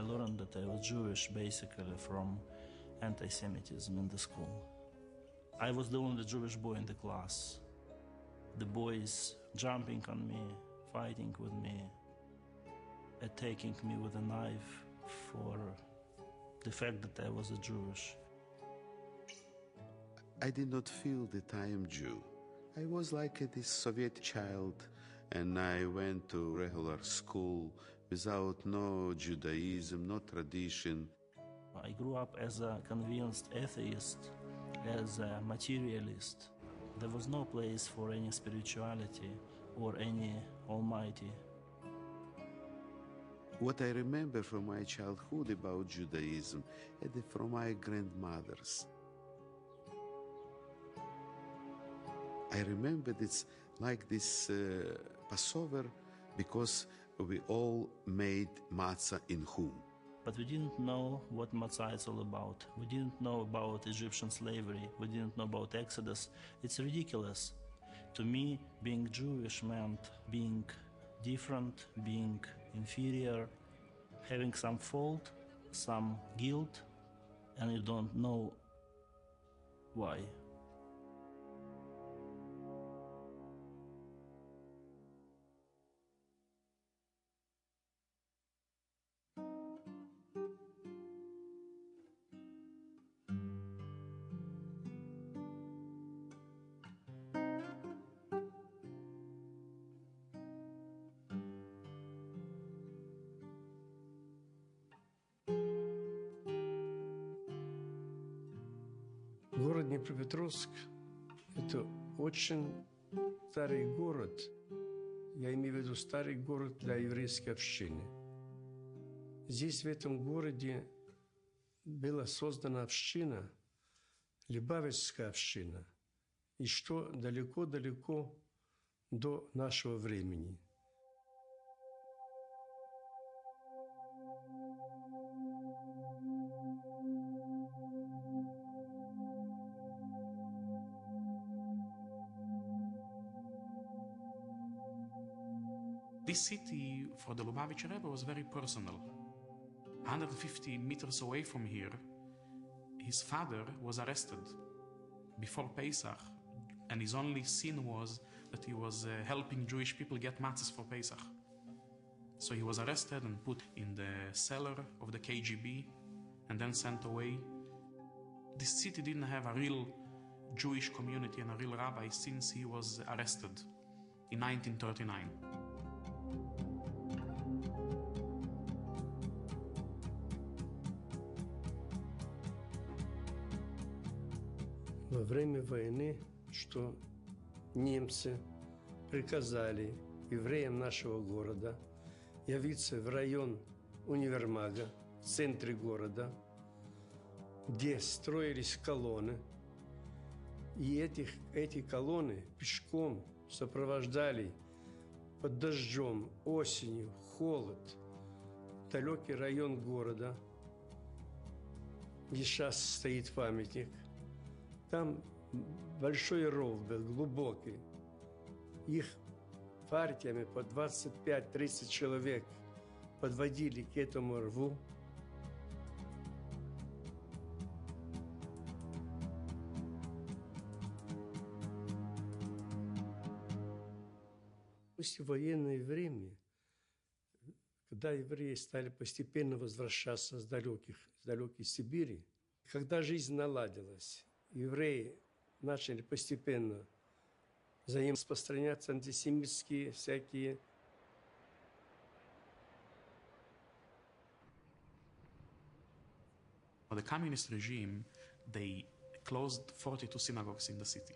I learned that I was Jewish basically from anti-Semitism in the school. I was the only Jewish boy in the class. The boys jumping on me, fighting with me, attacking me with a knife for the fact that I was a Jewish. I did not feel that I am Jew. I was like this Soviet child, and I went to regular school without no Judaism, no tradition. I grew up as a convinced atheist, as a materialist. There was no place for any spirituality or any Almighty. What I remember from my childhood about Judaism and from my grandmothers, I remember it's like this Passover because we all made matzah in Hum. But we didn't know what matzah is all about. We didn't know about Egyptian slavery. We didn't know about Exodus. It's ridiculous. To me, being Jewish meant being different, being inferior, having some fault, some guilt, and you don't know why. Город Днепропетровск – это очень старый город. Я имею в виду старый город для еврейской общины. Здесь, в этом городе, была создана община, Любавичская община, и что далеко-далеко до нашего времени. This city for the Lubavitcher Rebbe was very personal. 150 meters away from here, his father was arrested before Pesach, and his only sin was that he was helping Jewish people get matzahs for Pesach. So he was arrested and put in the cellar of the KGB and then sent away. This city didn't have a real Jewish community and a real rabbi since he was arrested in 1939. Во время войны, что немцы приказали евреям нашего города явиться в район универмага в центре города, где строились колонны, и эти колонны пешком сопровождали под дождем, осенью, холод, далекий район города, где сейчас стоит памятник. Там большой ров был, глубокий. Их партиями по 25-30 человек подводили к этому рву. После военное время, когда евреи стали постепенно возвращаться с далекой Сибири, когда жизнь наладилась, евреи начали постепенно за ним распространяться антисемитские всякие. The communist regime, they closed 42 synagogues in the city.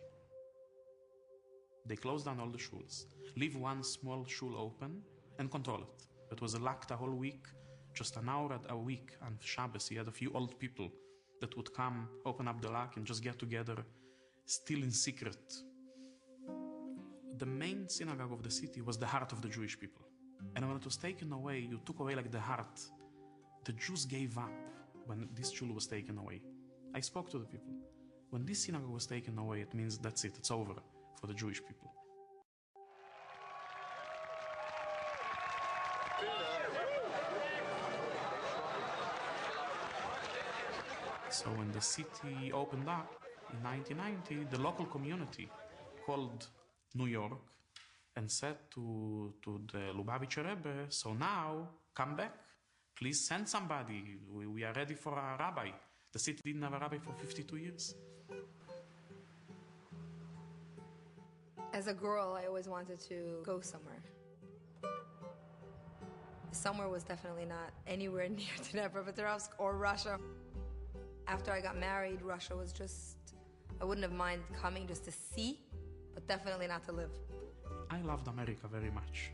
They closed down all the shuls, leave one small shul open and control it. It was locked a whole week, just an hour a week on Shabbos. He had a few old people that would come, open up the lock and just get together, still in secret. The main synagogue of the city was the heart of the Jewish people. And when it was taken away, you took away like the heart. The Jews gave up when this shul was taken away. I spoke to the people. When this synagogue was taken away, it means that's it, it's over for the Jewish people. So when the city opened up in 1990, the local community called New York and said to the Lubavitcher Rebbe, so now come back, please send somebody, we are ready for a rabbi. The city didn't have a rabbi for 52 years. As a girl, I always wanted to go somewhere. Somewhere was definitely not anywhere near Dnepropetrovsk or Russia. After I got married, Russia was just, I wouldn't have minded coming just to see, but definitely not to live. I loved America very much.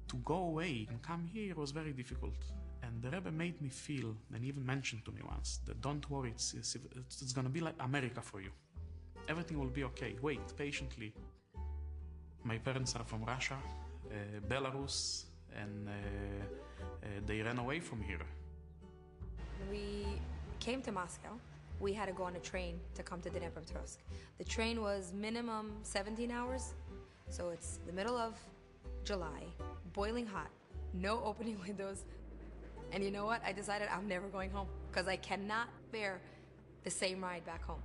To go away and come here was very difficult. And the Rebbe made me feel, and even mentioned to me once, that don't worry, it's going to be like America for you. Everything will be okay. Wait patiently. My parents are from Russia, Belarus, and they ran away from here. We came to Moscow. We had to go on a train to come to Dnepropetrovsk. The train was minimum 17 hours, so it's the middle of July, boiling hot, no opening windows. And you know what? I decided I'm never going home because I cannot bear the same ride back home.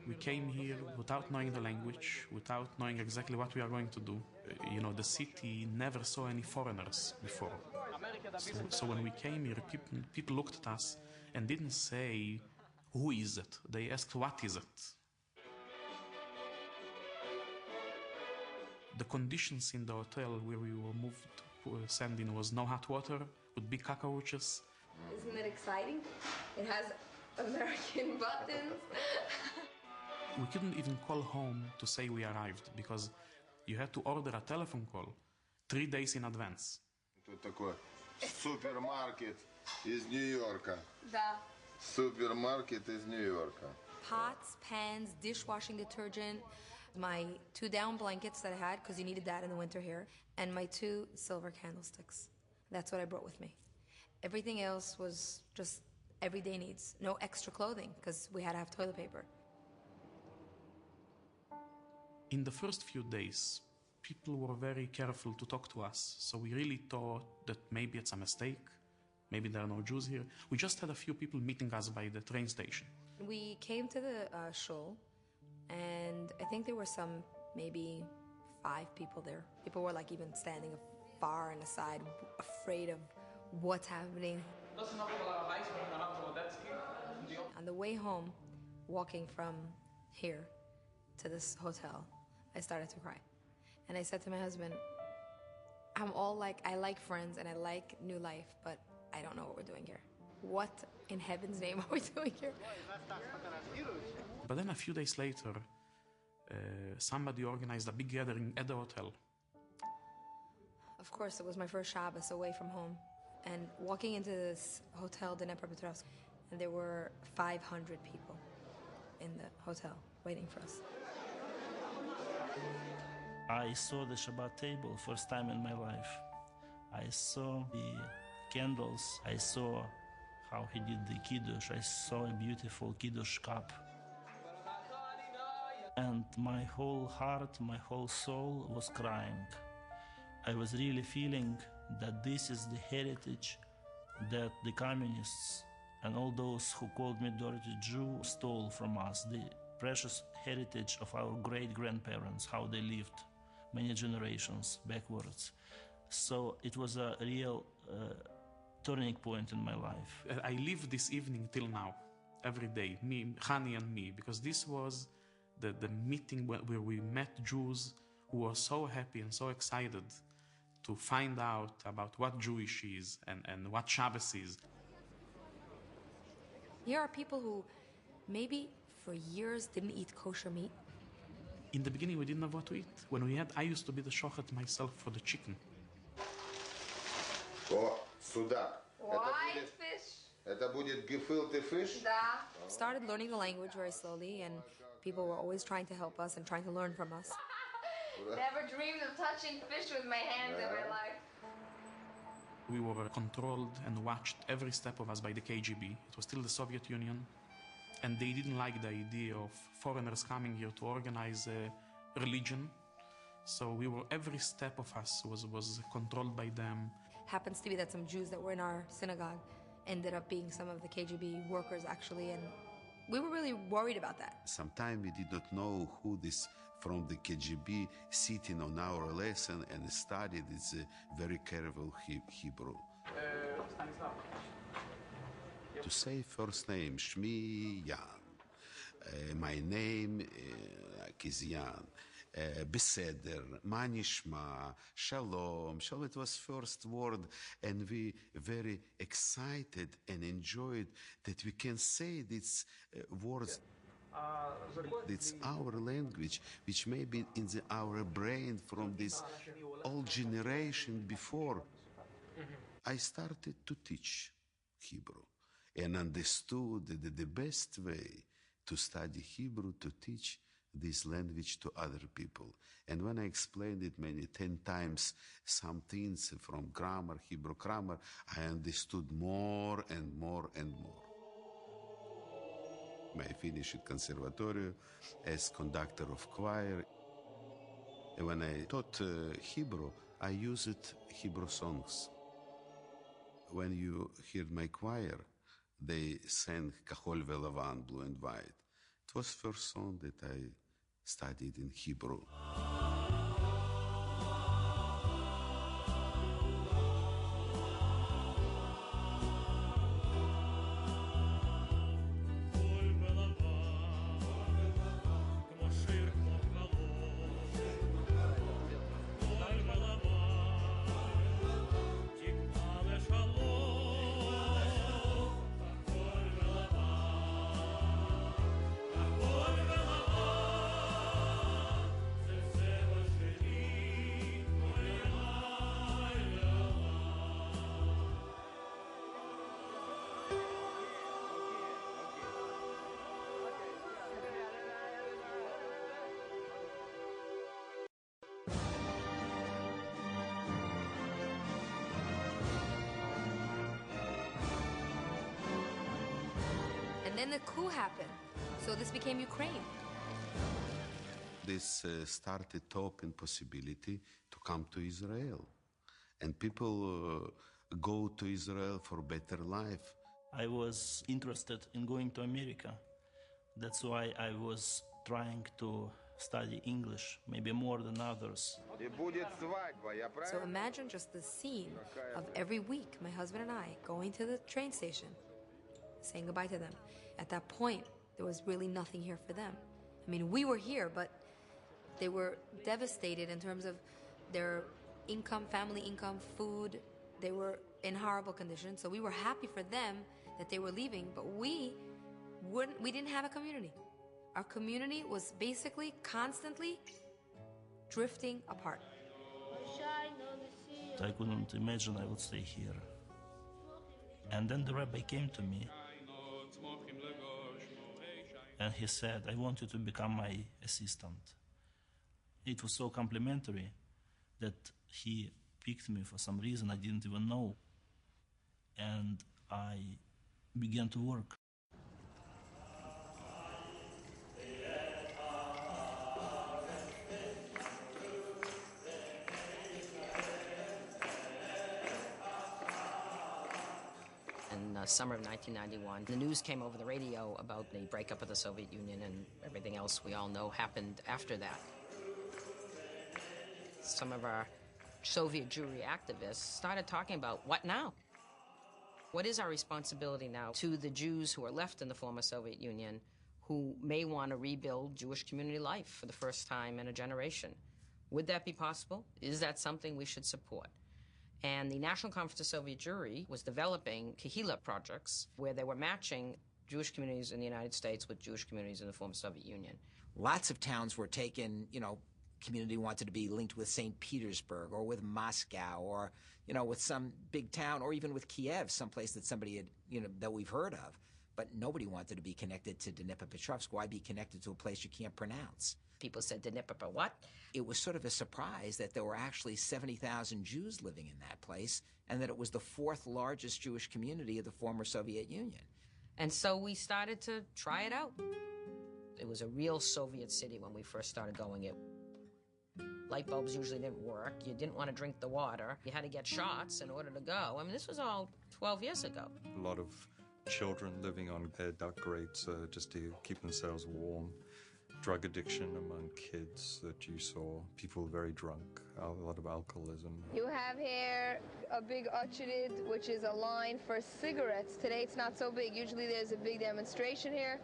We came here without knowing the language, without knowing exactly what we are going to do. The city never saw any foreigners before. So when we came here, people looked at us and didn't say, who is it? They asked, what is it? The conditions in the hotel where we were sent in was no hot water, with big cockroaches. Isn't it exciting? It has American buttons. We couldn't even call home to say we arrived because you had to order a telephone call 3 days in advance. Тут такой супермаркет из Нью-Йорка. Да. Супермаркет из Нью-Йорка. Pots, pans, dishwashing detergent, my 2 down blankets that I had because you needed that in the winter here, and my 2 silver candlesticks. That's what I brought with me. Everything else was just everyday needs. No extra clothing because we had to have toilet paper. In the first few days, people were very careful to talk to us, so we really thought that maybe it's a mistake, maybe there are no Jews here. We just had a few people meeting us by the train station. We came to the shul, and I think there were maybe 5 people there. People were like even standing far and aside, afraid of what's happening. On the way home, walking from here to this hotel, I started to cry. And I said to my husband, I like friends and I like new life, but I don't know what we're doing here. What in heaven's name are we doing here? But then a few days later, somebody organized a big gathering at the hotel. Of course, it was my first Shabbos away from home. And walking into this hotel, Dnepropetrovsk, and there were 500 people in the hotel waiting for us. I saw the Shabbat table first time in my life. I saw the candles. I saw how he did the Kiddush. I saw a beautiful Kiddush cup. And my whole heart, my whole soul was crying. I was really feeling that this is the heritage that the communists and all those who called me dirty Jew stole from us, the precious heritage of our great-grandparents, how they lived many generations backwards. So it was a real turning point in my life. I live this evening till now, every day, me, Hani and me, because this was the meeting where we met Jews who were so happy and so excited to find out about what Jewish is and what Shabbos is. Here are people who maybe for years didn't eat kosher meat. In the beginning, we didn't know what to eat. I used to be the shochet myself for the chicken. О, судак. White fish. Это будет gefilte fish? Da. Started learning the language very slowly, and people were always trying to help us and trying to learn from us. Never dreamed of touching fish with my hands in my life. We were controlled and watched every step of us by the KGB. It was still the Soviet Union. And they didn't like the idea of foreigners coming here to organize a religion. So every step of us was controlled by them. Happens to be that some Jews that were in our synagogue ended up being some of the KGB workers, actually, and we were really worried about that. Sometimes we did not know who this from the KGB sitting on our lesson and studied. It's a very careful Hebrew. To say first name, Shmi Yan. My name is Yan. Beseder, Manishma, Shalom. Shalom, it was first word, and we very excited and enjoyed that we can say these words. It's our language, which may be in our brain from this old generation before. I started to teach Hebrew and understood that the best way to study Hebrew, to teach this language to other people. And when I explained it 10 times, some things from grammar, Hebrew grammar, I understood more and more and more. I finished at Conservatorio as conductor of choir. And when I taught Hebrew, I used Hebrew songs. When you heard my choir, they sang Kahol Velavan, Blue and White. It was the first song that I studied in Hebrew. And then the coup happened, so this became Ukraine. This started to open possibility to come to Israel. And people go to Israel for better life. I was interested in going to America. That's why I was trying to study English, maybe more than others. So imagine just the scene of every week, my husband and I going to the train station, saying goodbye to them. At that point, there was really nothing here for them. I mean, we were here, but they were devastated in terms of their income, family income, food. They were in horrible conditions. So we were happy for them that they were leaving, but we didn't have a community. Our community was basically constantly drifting apart. I couldn't imagine I would stay here. And then the rabbi came to me and he said, I want you to become my assistant. It was so complimentary that he picked me for some reason I didn't even know. And I began to work. In the summer of 1991, the news came over the radio about the breakup of the Soviet Union, and everything else we all know happened after that. Some of our Soviet Jewry activists started talking about, what now? What is our responsibility now to the Jews who are left in the former Soviet Union who may want to rebuild Jewish community life for the first time in a generation? Would that be possible? Is that something we should support? And the National Conference of Soviet Jewry was developing Kehillah projects where they were matching Jewish communities in the United States with Jewish communities in the former Soviet Union. Lots of towns were taken, community wanted to be linked with St. Petersburg or with Moscow or, with some big town or even with Kiev, someplace that somebody had, that we've heard of. But nobody wanted to be connected to Dnipropetrovsk. Why be connected to a place you can't pronounce? People said, Dnipro what? It was sort of a surprise that there were actually 70,000 Jews living in that place and that it was the fourth largest Jewish community of the former Soviet Union. And so we started to try it out. It was a real Soviet city when we first started going. Light bulbs usually didn't work. You didn't want to drink the water. You had to get shots in order to go. I mean, this was all 12 years ago. A lot of children living on duck grates just to keep themselves warm. Drug addiction among kids that you saw. People very drunk, a lot of alcoholism. You have here a big очередь, which is a line for cigarettes. Today it's not so big. Usually there's a big demonstration here.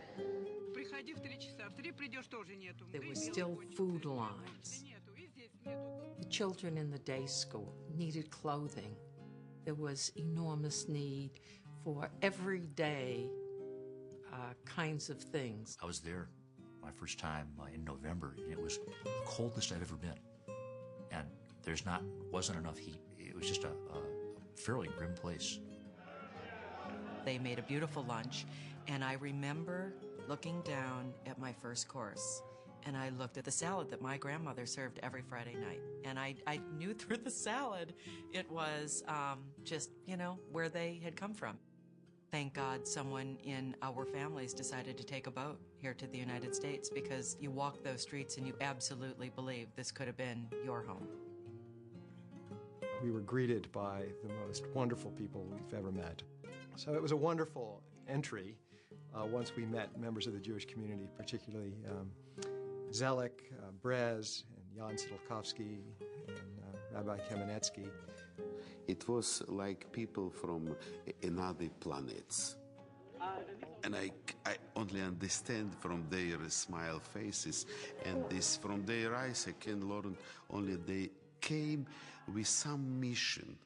There were still food lines. The children in the day school needed clothing. There was enormous need for everyday kinds of things. I was there my first time in November, and it was the coldest I've ever been. And wasn't enough heat. It was just a fairly grim place. They made a beautiful lunch, and I remember looking down at my first course, and I looked at the salad that my grandmother served every Friday night. And I knew through the salad it was just, where they had come from. Thank God someone in our families decided to take a boat here to the United States, because you walk those streets and you absolutely believe this could have been your home. We were greeted by the most wonderful people we've ever met. So it was a wonderful entry once we met members of the Jewish community, particularly Zelik, Brez, and Jan Sidolkovsky, and Rabbi Kamenetsky. It was like people from another planets. And I only understand from their smile faces and this from their eyes I can learn only they came with some mission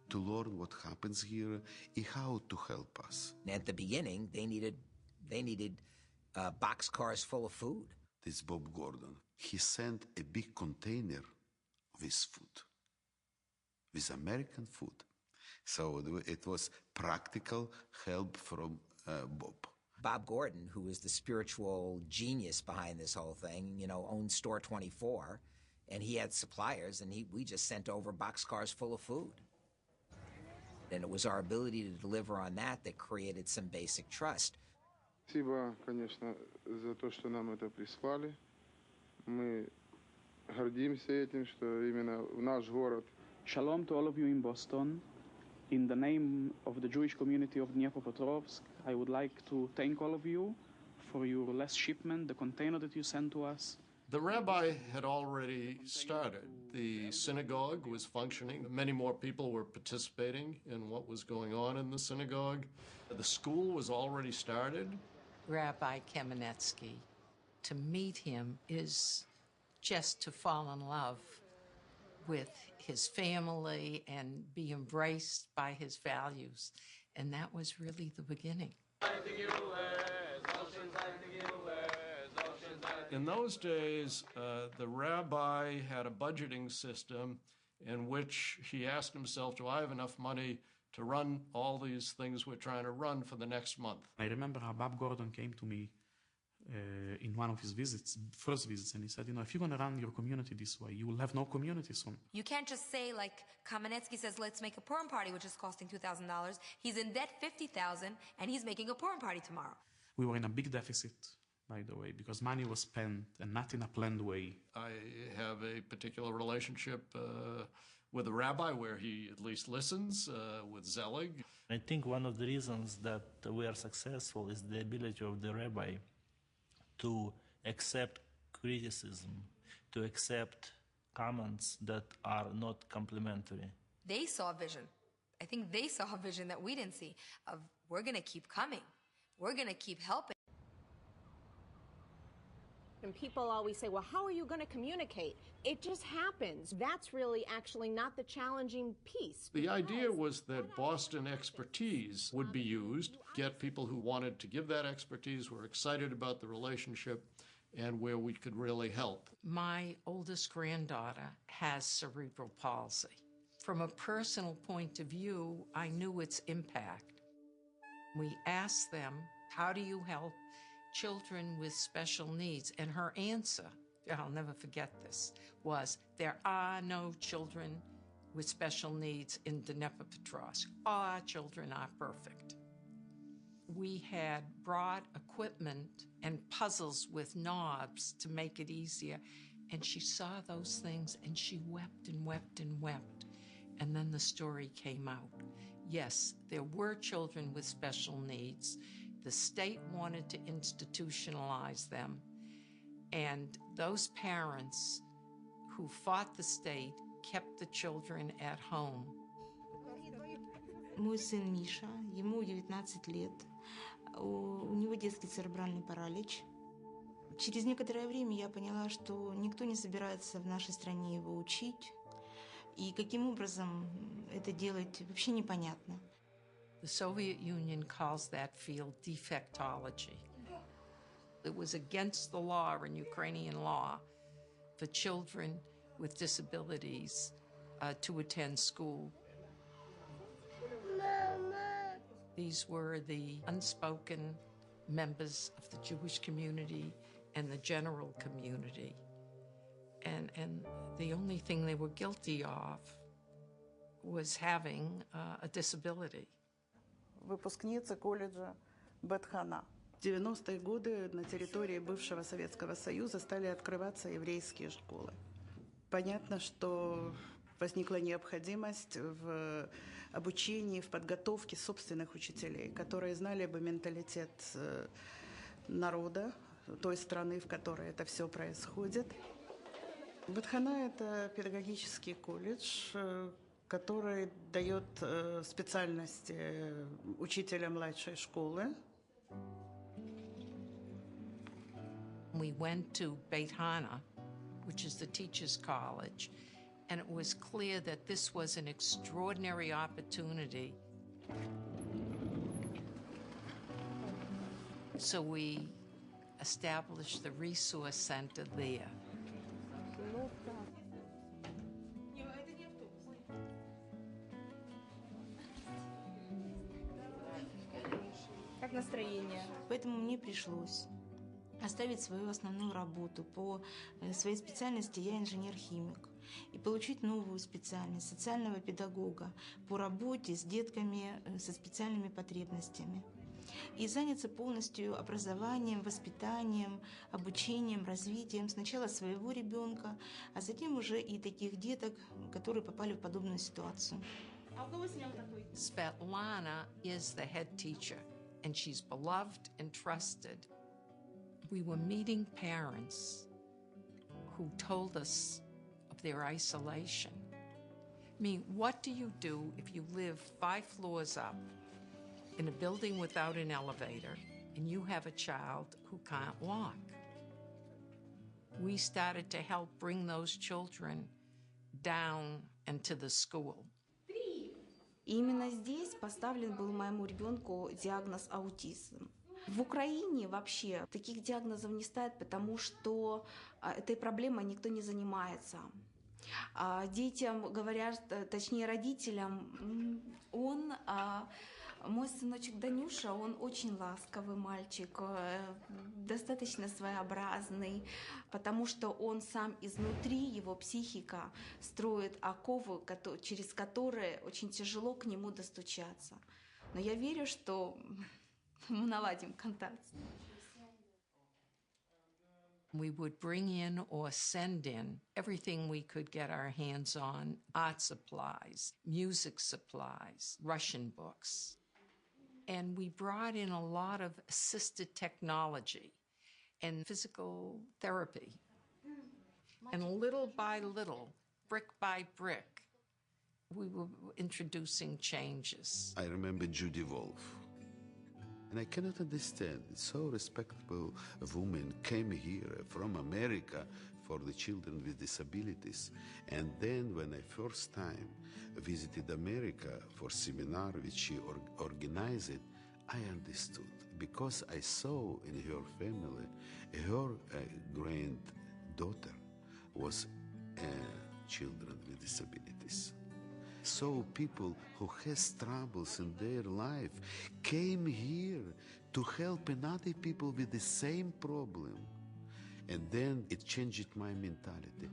to learn what happens here and how to help us. At the beginning, they needed boxcars full of food. This Bob Gordon, he sent a big container of his food, with American food. So it was practical help from Bob. Bob Gordon, who was the spiritual genius behind this whole thing, owned Store 24, and he had suppliers, and we just sent over boxcars full of food. And it was our ability to deliver on that created some basic trust. Спасибо, конечно, за то, что нам это прислали. Мы гордимся этим, что именно в наш город. Shalom to all of you in Boston. In the name of the Jewish community of Dnipropetrovsk, I would like to thank all of you for your last shipment, the container that you sent to us. The rabbi had already started. The synagogue was functioning. Many more people were participating in what was going on in the synagogue. The school was already started. Rabbi Kamenetsky, to meet him is just to fall in love with his family and be embraced by his values. And that was really the beginning. In those days, the rabbi had a budgeting system in which he asked himself, do I have enough money to run all these things we're trying to run for the next month? I remember how Bob Gordon came to me in one of his first visits, and he said, if you're going to run your community this way, you will have no community soon. You can't just say, like Kamenetsky says, let's make a Purim party, which is costing $2,000. He's in debt $50,000, and he's making a Purim party tomorrow. We were in a big deficit, by the way, because money was spent and not in a planned way. I have a particular relationship with a rabbi where he at least listens, with Zelig. I think one of the reasons that we are successful is the ability of the rabbi to accept criticism, to accept comments that are not complimentary. They saw a vision. I think they saw a vision that we didn't see of we're going to keep coming. We're going to keep helping. And people always say, well, how are you going to communicate? It just happens. That's really actually not the challenging piece. The idea was that Boston expertise would be used, get people who wanted to give that expertise, were excited about the relationship, and where we could really help. My oldest granddaughter has cerebral palsy. From a personal point of view, I knew its impact. We asked them, how do you help children with special needs? And her answer, I'll never forget this, was there are no children with special needs in Dnipropetrovsk. Our children are perfect. We had brought equipment and puzzles with knobs to make it easier, And she saw those things and she wept and wept and wept. And then the story came out. Yes, there were children with special needs. The state wanted to institutionalize them. And those parents who fought the state kept the children at home. Мой сын Миша, ему 19 лет. У него детский церебральный паралич. Через некоторое время я поняла, что никто не собирается в нашей стране его учить. И каким образом это делать, вообще непонятно. The Soviet Union calls that field defectology. It was against the law in Ukrainian law for children with disabilities to attend school. These were the unspoken members of the Jewish community and the general community. And the only thing they were guilty of was having a disability. Выпускница колледжа Бет-Хана. В 90-е годы на территории бывшего Советского Союза стали открываться еврейские школы. Понятно, что возникла необходимость в обучении, в подготовке собственных учителей, которые знали бы менталитет народа, той страны, в которой это все происходит. Бет-Хана – это педагогический колледж, который дает специальности учителя младшей школы. We went to Beit Hana, which is the teachers' college, and it was clear that this was an extraordinary opportunity. So we established the resource center there. Как настроение? Поэтому мне пришлось оставить свою основную работу. По своей специальности я инженер-химик. И получить новую специальность социального педагога по работе с детками со специальными потребностями. И заняться полностью образованием, воспитанием, обучением, развитием сначала своего ребенка, а затем уже и таких деток, которые попали в подобную ситуацию. Svetlana is the head teacher, and she's beloved and trusted. We were meeting parents who told us of their isolation. I mean, what do you do if you live 5 floors up in a building without an elevator and you have a child who can't walk? We started to help bring those children down into the school. И именно здесь поставлен был моему ребенку диагноз аутизм. В Украине вообще таких диагнозов не ставят, потому что этой проблемой никто не занимается. Детям говорят, точнее родителям, мой сыночек Данюша, он очень ласковый мальчик, достаточно своеобразный, потому что он сам изнутри, его психика строит оковы, через которые очень тяжело к нему достучаться. Но я верю, что мы наладим контакт. We would bring in or send in everything we could get our hands on, art supplies, music supplies, Russian books. And we brought in a lot of assisted technology and physical therapy. And little by little, brick by brick, we were introducing changes. I remember Judy Wolf. And I cannot understand, so respectable a woman came here from America for the children with disabilities. And then when I first time visited America for seminar which she organized, I understood, because I saw in her family, her granddaughter was children with disabilities. So people who has troubles in their life came here to help another people with the same problem. And then it changed my mentality.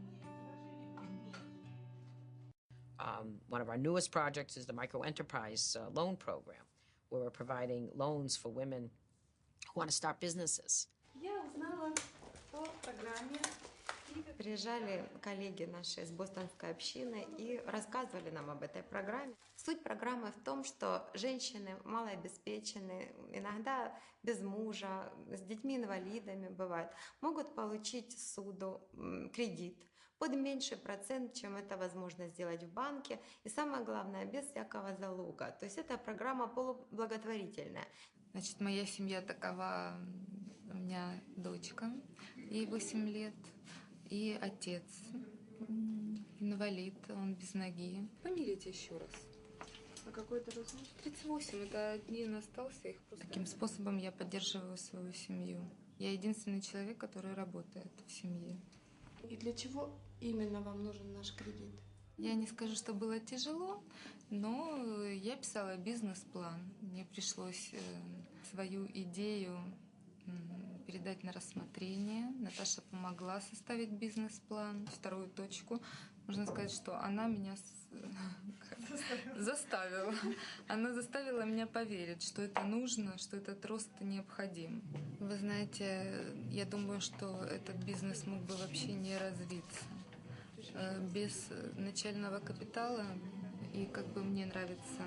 One of our newest projects is the microenterprise loan program, where we're providing loans for women who want to start businesses. приезжали коллеги наши из бостонской общины и рассказывали нам об этой программе. Суть программы в том, что женщины малообеспеченные, иногда без мужа, с детьми-инвалидами бывает, могут получить суду кредит под меньший процент, чем это возможно сделать в банке, и самое главное, без всякого залога. То есть это программа полублаготворительная. Значит, моя семья такова. У меня дочка, ей 8 лет, и отец инвалид, он без ноги. Помилите еще раз. А какой это размер? 38, это один остался, их просто... Таким способом я поддерживаю свою семью. Я единственный человек, который работает в семье. И для чего именно вам нужен наш кредит? Я не скажу, что было тяжело, но я писала бизнес-план. Мне пришлось свою идею передать на рассмотрение. Наташа помогла составить бизнес-план. Вторую точку. Можно сказать, что она меня заставила. Она заставила меня поверить, что это нужно, что этот рост необходим. Вы знаете, я думаю, что этот бизнес мог бы вообще не развиться. Без начального капитала, и как бы мне нравится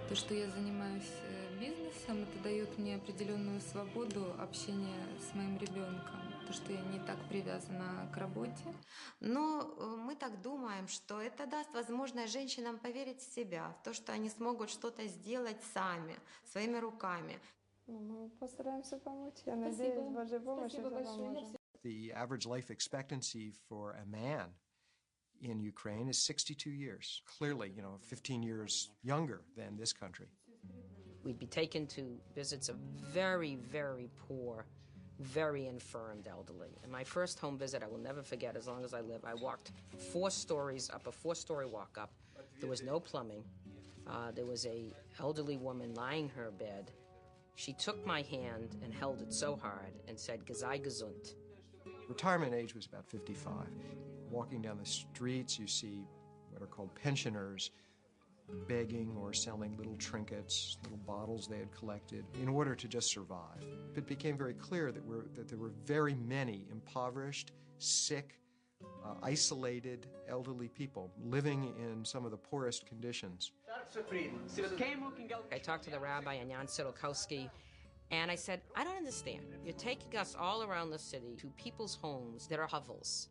то, что я занимаюсь бизнесом, это дает мне определенную свободу общения с моим ребенком. То, что я не так привязана к работе. Но мы так думаем, что это даст возможность женщинам поверить в себя, в то, что они смогут что-то сделать сами, своими руками. Мы постараемся помочь. Я надеюсь, Божьей помощи поможет. The average life expectancy for a man in Ukraine is 62 years. Clearly, 15 years younger than this country. We'd be taken to visits of very, very poor, very infirmed elderly. And my first home visit, I will never forget as long as I live. I walked 4 stories up, a 4-story walk up. There was no plumbing. There was a elderly woman lying in her bed. She took my hand and held it so hard and said, "Gesei gesund." Retirement age was about 55. Walking down the streets, you see what are called pensioners begging or selling little trinkets, little bottles they had collected in order to just survive. It became very clear that there were very many impoverished, sick, isolated, elderly people living in some of the poorest conditions. I talked to the rabbi, Anyan Sidolkowski, and I said, I don't understand. You're taking us all around the city to people's homes that are hovels.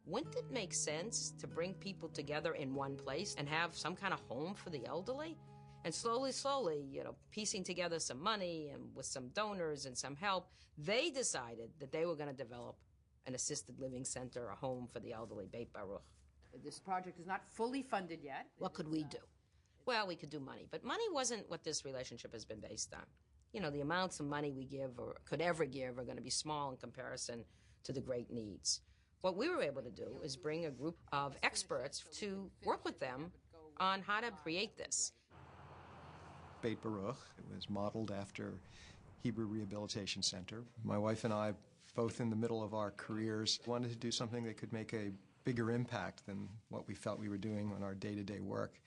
Wouldn't it make sense to bring people together in one place and have some kind of home for the elderly? And slowly, piecing together some money and with some donors and some help, they decided that they were going to develop an assisted living center, a home for the elderly, Beit Baruch. This project is not fully funded yet. What could we do? Well, we could do money, but money wasn't what this relationship has been based on. The amounts of money we give or could ever give are going to be small in comparison to the great needs. What we were able to do is bring a group of experts to work with them on how to create this. Beit Baruch, it was modeled after Hebrew Rehabilitation Center. My wife and I, both in the middle of our careers, wanted to do something that could make a bigger impact than what we felt we were doing on our day-to-day work.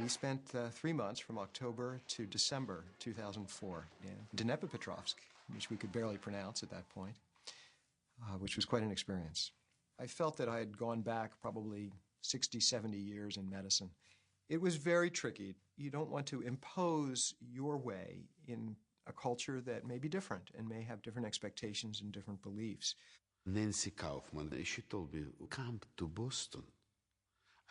We spent 3 months from October to December 2004 in Dnepropetrovsk, which we could barely pronounce at that point, which was quite an experience. I felt that I had gone back probably 60, 70 years in medicine. It was very tricky. You don't want to impose your way in a culture that may be different and may have different expectations and different beliefs. Nancy Kaufman, she told me, come to Boston.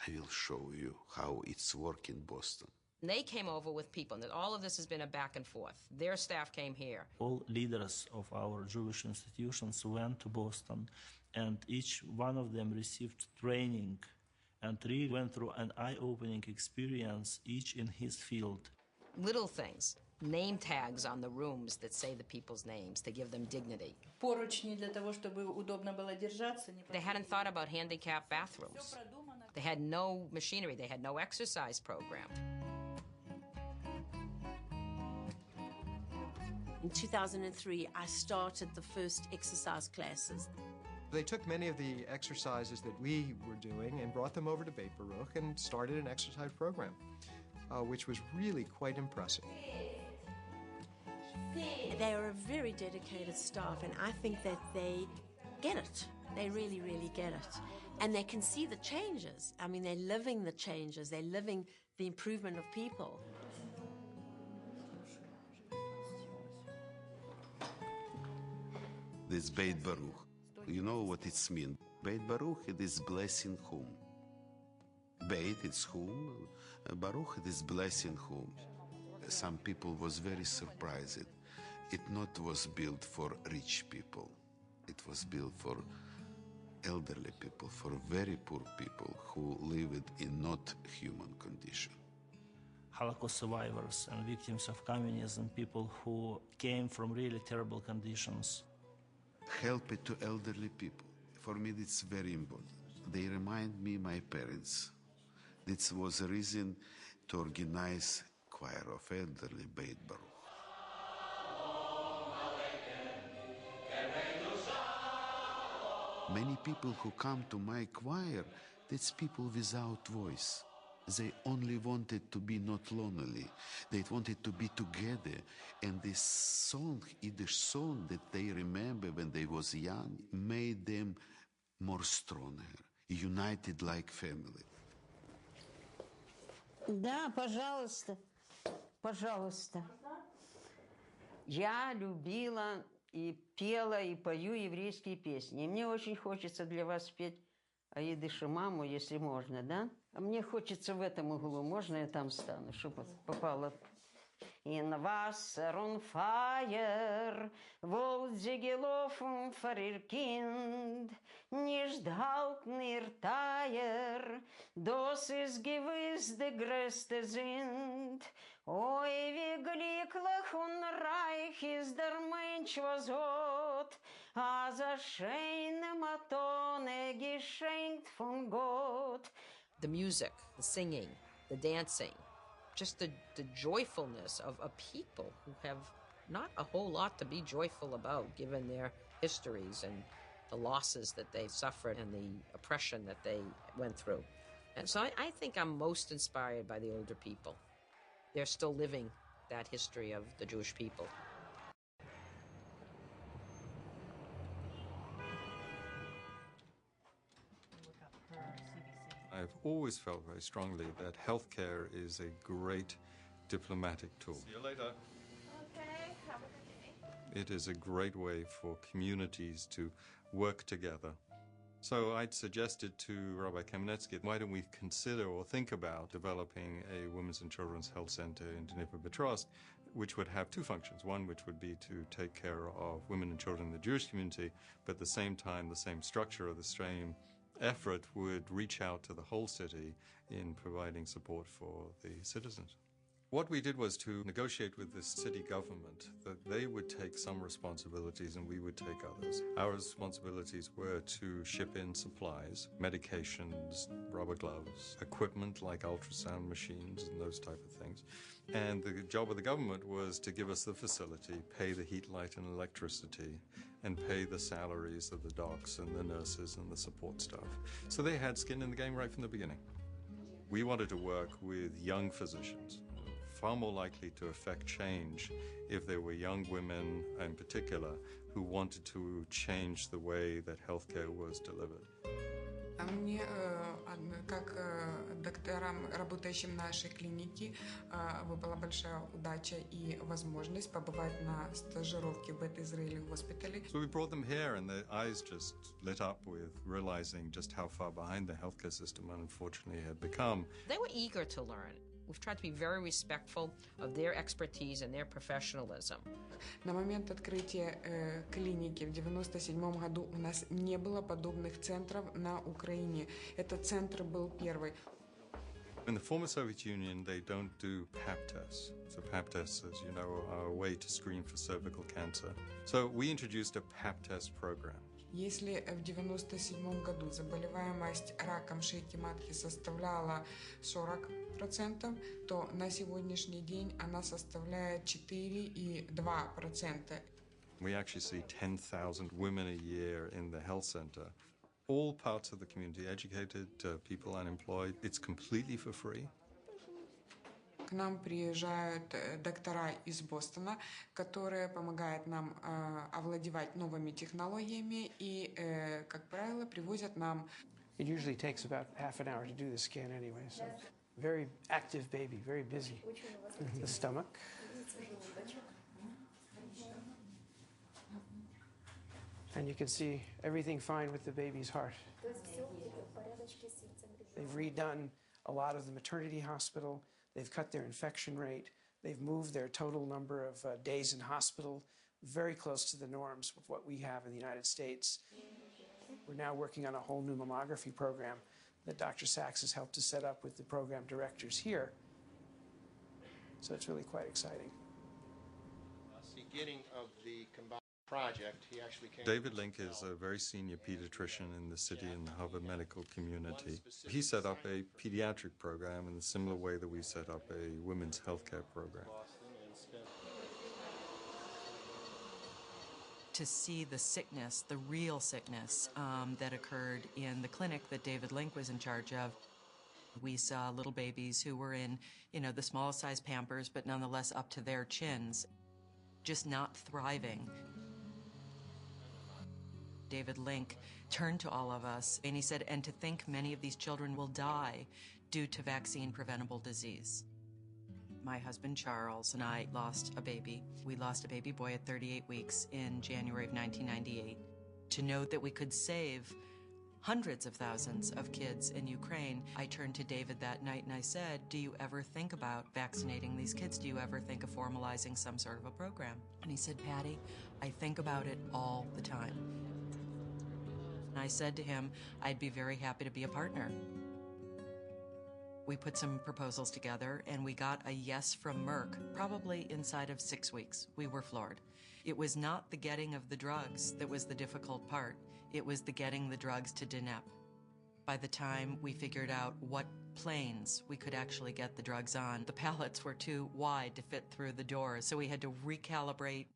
I will show you how it's work in Boston. They came over with people, and all of this has been a back and forth. Their staff came here. All leaders of our Jewish institutions went to Boston, and each one of them received training and really went through an eye-opening experience, each in his field. Little things, name tags on the rooms that say the people's names to give them dignity. Поручни для того, чтобы удобно было держаться. They hadn't thought about handicapped bathrooms. They had no machinery. They had no exercise program. In 2003, I started the first exercise classes. They took many of the exercises that we were doing and brought them over to Beit Baruch and started an exercise program, which was really quite impressive. They are a very dedicated staff, and I think that they get it. They really, really get it. And they can see the changes. I mean, they're living the changes. They're living the improvement of people. This Beit Baruch. You know what it means? Beit Baruch, it is blessing home. Beit, it's home. Baruch, it is blessing home. Some people was very surprised. It not was built for rich people. It was built for elderly people, for very poor people who lived in not human condition. Holocaust survivors and victims of communism, people who came from really terrible conditions. Help it to elderly people. For me, it's very important. They remind me my parents. This was a reason to organize choir of elderly Beit Baruch. Many people who come to my choir, that's people without voice. They only wanted to be not lonely. They wanted to be together. And this song, Yiddish song that they remember when they was young, made them more stronger, united like family. Да, пожалуйста. Пожалуйста. Я любила и пела, и пою еврейские песни. И мне очень хочется для вас спеть «Аидыши маму», если можно, да? А мне хочется в этом углу. Можно я там стану, чтобы попало? In Wasser und Feuer wollt sie gelaufen für ihr Kind, nicht halten ihr Teier, das ist gewiss der größte Sinn. Oi, wie glücklich und reich ist der Mensch, was hat, als schöne Matone geschenkt von Gott. The music, the singing, the dancing, just the joyfulness of a people who have not a whole lot to be joyful about given their histories and the losses that they've suffered and the oppression that they went through. And so I think I'm most inspired by the older people. They're still living that history of the Jewish people. I've always felt very strongly that healthcare is a great diplomatic tool. See you later. Okay, have a good day. It is a great way for communities to work together. So I'd suggested to Rabbi Kamenetsky, why don't we consider or think about developing a women's and children's health center in Dnipropetrovsk, which would have two functions. One, which would be to take care of women and children in the Jewish community, but at the same time, the same structure or the same effort would reach out to the whole city in providing support for the citizens. What we did was to negotiate with the city government that they would take some responsibilities and we would take others. Our responsibilities were to ship in supplies, medications, rubber gloves, equipment like ultrasound machines and those type of things. And the job of the government was to give us the facility, pay the heat, light, and electricity, and pay the salaries of the docs and the nurses and the support staff. So they had skin in the game right from the beginning. We wanted to work with young physicians, far more likely to affect change if there were young women in particular who wanted to change the way that healthcare was delivered. А мне, как докторам, работающим в нашей клинике, выпала большая удача и возможность побывать на стажировке в Бет-Израиль госпитале. So we brought them here and their eyes just lit up with realizing just how far behind the healthcare system unfortunately had become. They were eager to learn. We've tried to be very respectful of their expertise and their professionalism. На момент открытия клиники в 1997 году у нас не было подобных центров на Украине. Этот центр был первый. In the former Soviet Union, they don't do Pap tests. So Pap tests, as you know, are a way to screen for cervical cancer. So we introduced a Pap test program. Если в 1997 году заболеваемость раком шейки матки составляла 40%, то на сегодняшний день она составляет 4,2%. We actually see 10,000 women a year in the health center. All parts of the community, educated, people unemployed. It's completely for free. К нам приезжают доктора из Бостона, которые помогают нам овладевать новыми технологиями и, как правило, привозят нам. It usually takes about half an hour to do the scan anyway, so very active baby, very busy. The stomach. And you can see everything fine with the baby's heart. They've redone a lot of the maternity hospital. They've cut their infection rate. They've moved their total number of days in hospital very close to the norms of what we have in the United States. We're now working on a whole new mammography program that Dr. Sachs has helped to set up with the program directors here. So it's really quite exciting. Beginning of the combined project, he actually came. David Link is a very senior pediatrician in the city and the Harvard medical community. He set up a pediatric program in the similar way that we set up a women's healthcare program. To see the sickness, the real sickness that occurred in the clinic that David Link was in charge of. We saw little babies who were in, the smallest size Pampers, but nonetheless up to their chins, just not thriving. David Link turned to all of us and he said, and to think many of these children will die due to vaccine-preventable disease. My husband Charles and I lost a baby. We lost a baby boy at 38 weeks in January of 1998. To know that we could save hundreds of thousands of kids in Ukraine, I turned to David that night and I said, do you ever think about vaccinating these kids? Do you ever think of formalizing some sort of a program? And he said, Patty, I think about it all the time. And I said to him, I'd be very happy to be a partner. We put some proposals together and we got a yes from Merck, probably inside of 6 weeks. We were floored. It was not the getting of the drugs that was the difficult part. It was the getting the drugs to DNEP. By the time we figured out what planes we could actually get the drugs on, the pallets were too wide to fit through the doors, so we had to recalibrate.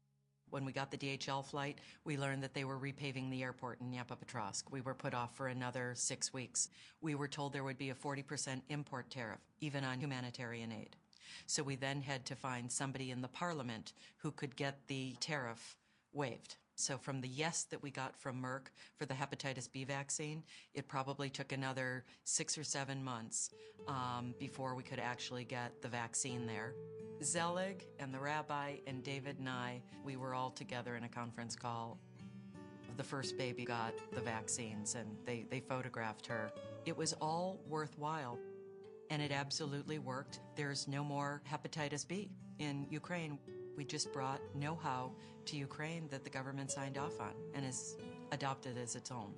When we got the DHL flight, we learned that they were repaving the airport in Dnepropetrovsk. We were put off for another 6 weeks. We were told there would be a 40% import tariff, even on humanitarian aid. So we then had to find somebody in the parliament who could get the tariff waived. So from the yes that we got from Merck for the hepatitis B vaccine, it probably took another 6 or 7 months before we could actually get the vaccine there. Zelig and the rabbi and David and I, we were all together in a conference call. The first baby got the vaccines and they photographed her. It was all worthwhile and it absolutely worked. There's no more hepatitis B in Ukraine. We just brought know-how to Ukraine that the government signed off on and has adopted as its own.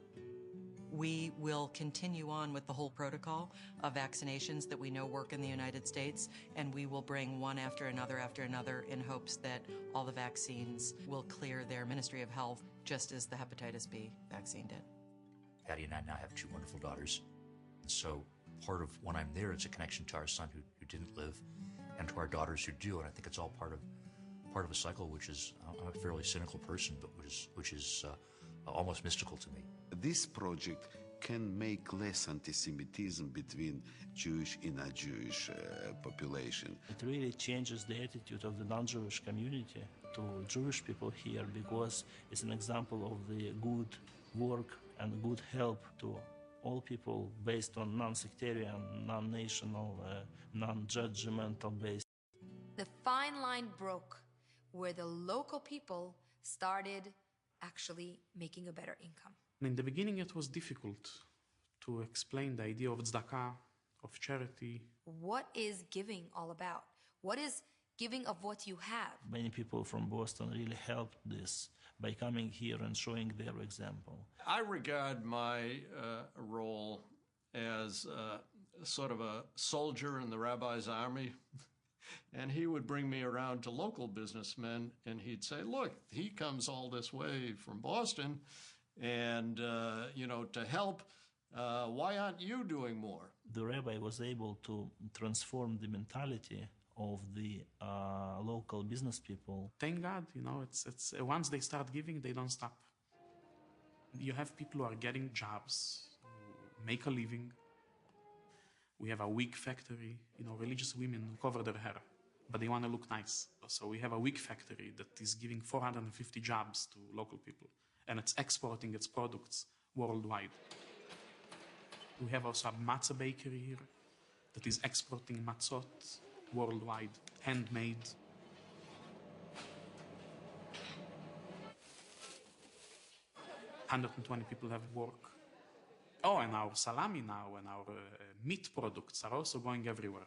We will continue on with the whole protocol of vaccinations that we know work in the United States, and we will bring one after another in hopes that all the vaccines will clear their Ministry of Health, just as the hepatitis B vaccine did. Patty and I now have 2 wonderful daughters. So part of when I'm there, it's a connection to our son who didn't live, and to our daughters who do, and I think it's all part of a cycle, which is, I'm a fairly cynical person, but which is almost mystical to me. This project can make less anti-Semitism between Jewish and non-Jewish population. It really changes the attitude of the non-Jewish community to Jewish people here because it's an example of the good work and good help to all people based on non-sectarian, non-national, non-judgmental base. The fine line broke where the local people started actually making a better income. In the beginning, it was difficult to explain the idea of tzedakah, of charity. What is giving all about? What is giving of what you have? Many people from Boston really helped this by coming here and showing their example. I regard my role as sort of a soldier in the rabbi's army. And he would bring me around to local businessmen, and he'd say, look, he comes all this way from Boston, and, to help, why aren't you doing more? The rabbi was able to transform the mentality of the local business people. Thank God, it's once they start giving, they don't stop. You have people who are getting jobs, make a living. We have a wig factory, religious women who cover their hair, but they want to look nice. So we have a wig factory that is giving 450 jobs to local people, and it's exporting its products worldwide. We have also a matzah bakery here that is exporting matzot worldwide, handmade. $120 people have work. Oh, and our salami now and our meat products are also going everywhere.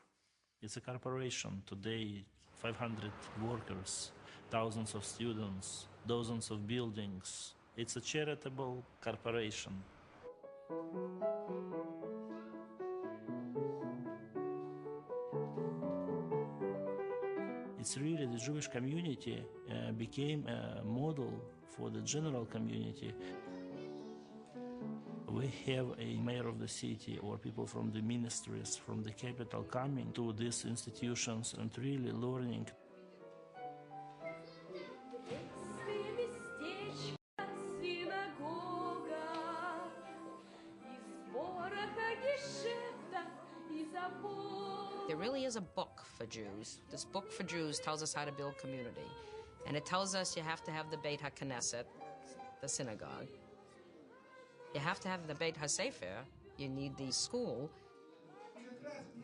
It's a corporation. Today, 500 workers, thousands of students, dozens of buildings. It's a charitable corporation. It's really the Jewish community became a model for the general community. We have a mayor of the city or people from the ministries, from the capital coming to these institutions and really learning. There really is a book for Jews. This book for Jews tells us how to build community. And it tells us you have to have the Beit HaKnesset, the synagogue. You have to have the Beit HaSefer, you need the school.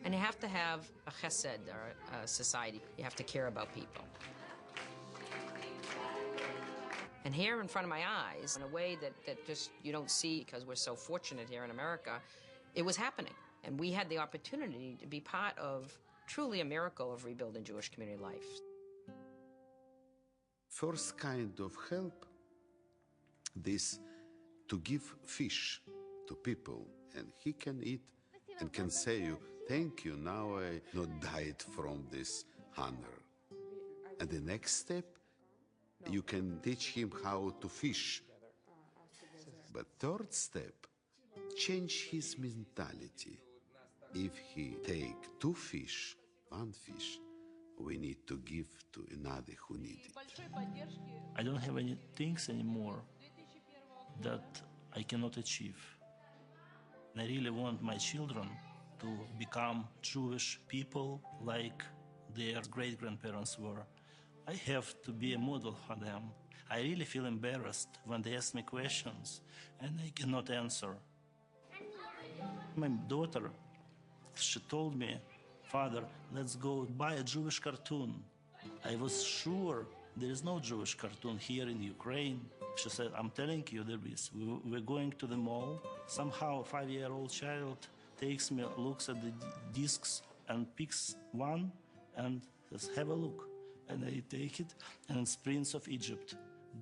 And you have to have a chesed, or a society. You have to care about people. And here in front of my eyes, in a way that just you don't see because we're so fortunate here in America, it was happening. And we had the opportunity to be part of truly a miracle of rebuilding Jewish community life. First kind of help, this to give fish to people, and he can eat and can say you, thank you, now I not died from this hunger. And the next step, you can teach him how to fish. But third step, change his mentality. If he take 2 fish, 1 fish, we need to give to another who need it. I don't have any things anymore that I cannot achieve. And I really want my children to become Jewish people like their great-grandparents were. I have to be a model for them. I really feel embarrassed when they ask me questions and I cannot answer. My daughter, she told me, Father, let's go buy a Jewish cartoon. I was sure there is no Jewish cartoon here in Ukraine. She said, I'm telling you there is. We're going to the mall. Somehow a 5-year-old child takes me, looks at the discs and picks one and says, have a look. And I take it, and it's Prince of Egypt,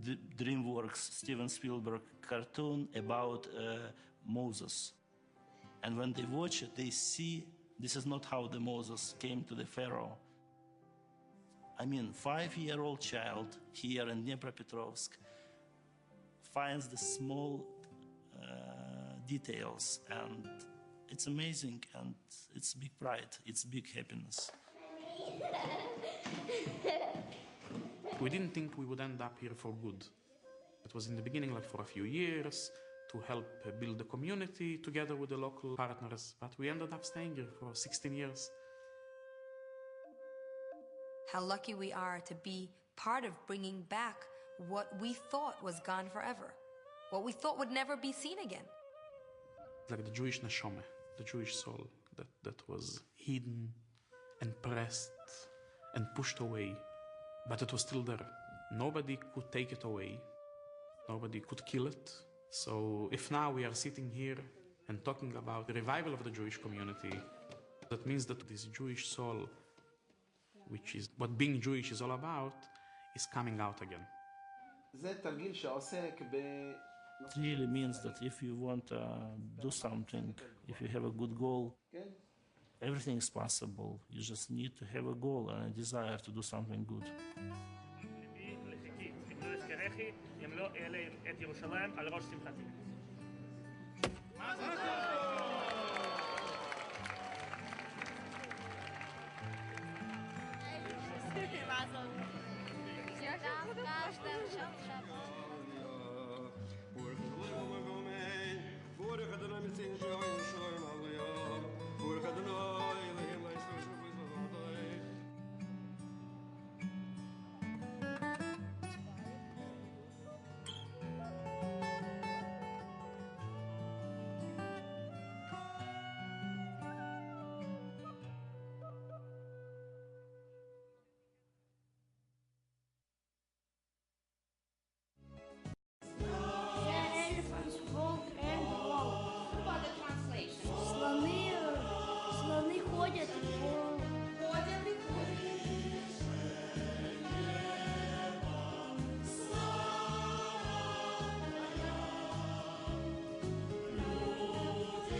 the DreamWorks, Steven Spielberg cartoon about Moses. And when they watch it, they see this is not how the Moses came to the Pharaoh. I mean, 5-year-old child here in Dnepropetrovsk finds the small details, and it's amazing, and it's big pride, it's big happiness. We didn't think we would end up here for good. It was in the beginning, like for a few years, to help build the community together with the local partners, but we ended up staying here for 16 years. How lucky we are to be part of bringing back what we thought was gone forever, what we thought would never be seen again. Like the Jewish neshama, the Jewish soul that was hidden and pressed and pushed away, but it was still there. Nobody could take it away. Nobody could kill it. So if now we are sitting here and talking about the revival of the Jewish community, that means that this Jewish soul, which is what being Jewish is all about, is coming out again. It really means that if you want to do something, if you have a good goal, everything is possible. You just need to have a goal and a desire to do something good. Vorige de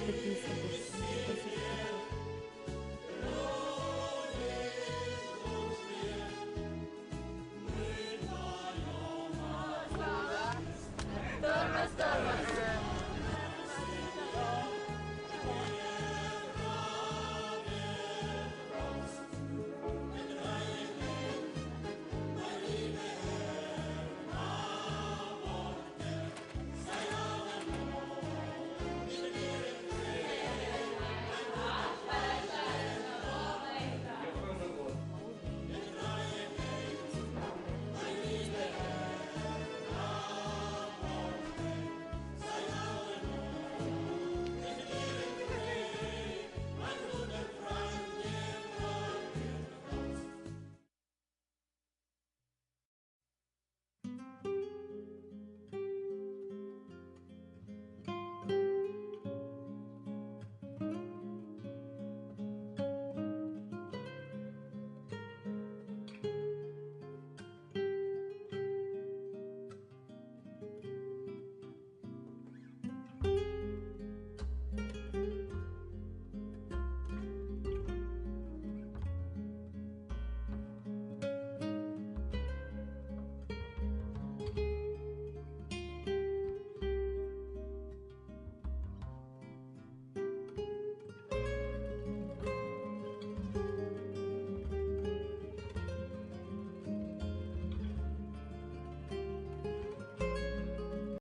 такие садишься.